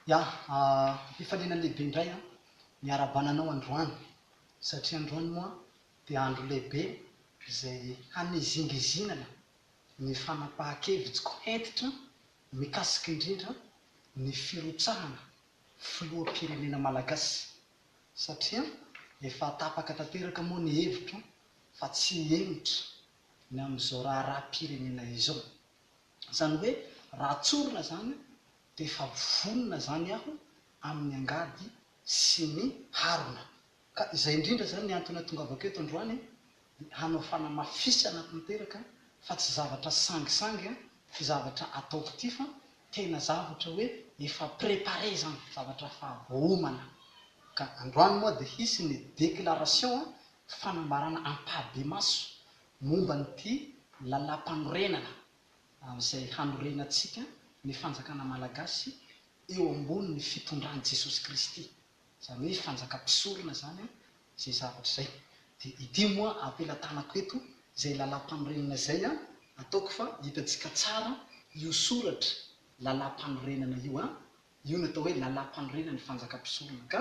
Ya, ifaliana lehibe indray miarabananao androany satria androany moa dia andro lehibe izay hanezingizinana ny fanapahan-kevitsiko entitra mikasika indrindra ny firotsahana filoham-pirenena malagasy satria efa tapaka tanteraka moa ny hevitra fa tsy henitra ny amin'izao raha-pirenena izao. Zany hoe raha tsorina zany dia efa vonona zany aho amin'ny angady sy ny harona. Ka izay indrindra zany ny antony atongavako eto androany hanao fanamafisana tanteraka fa tsy zavatra sangisangy tsy zavatra ataoko ty fa tena zavatra hoe efa prépare zany, zavatra fa homana. Ka androany moa dia hisy ny déclaration fanambarana ampahabe maso momba nyity lalam-panorenana izay hanorenantsika ny fanjakana malagasy eo ambony fitondran'i Jesosy Kristy, zany hoe fanjakam-pisorona zany zay zavatra zay. Dia ity moa ampelantanako eto zay lalam-panorenana zay ataoko fa hitantsika tsara io soratra lalam-panorenana io io no atao hoe lalam-panorenana ny fanjakam-pisorona. Ka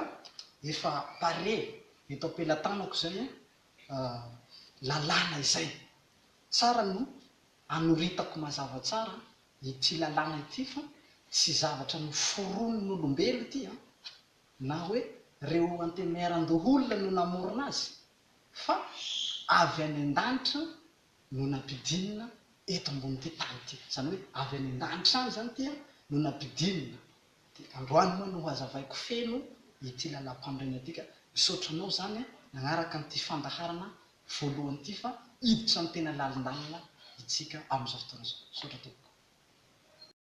efa pare eto ampelantanako zay lalàna izay tsara no anoritako mazava tsara ity lalàna ity fa tsy zavatra no foronon'olombelo ity na hoe reo antemeran-doholona no namorona azy fa avy any an-danitra no nampidinina eto ambonyity tany ity. Zany hoe avy any an-danitra any zany ity no nampidinina. Dia androany moa no hazavaiko feno ity lalam-panorenana ity. Ka misaotra anao zany nagnaraka n'ity fandaharana voalohany ity fa hiditra ny tena lalindalina itsika amin'izao fotoana izao. Misaotra tompoko.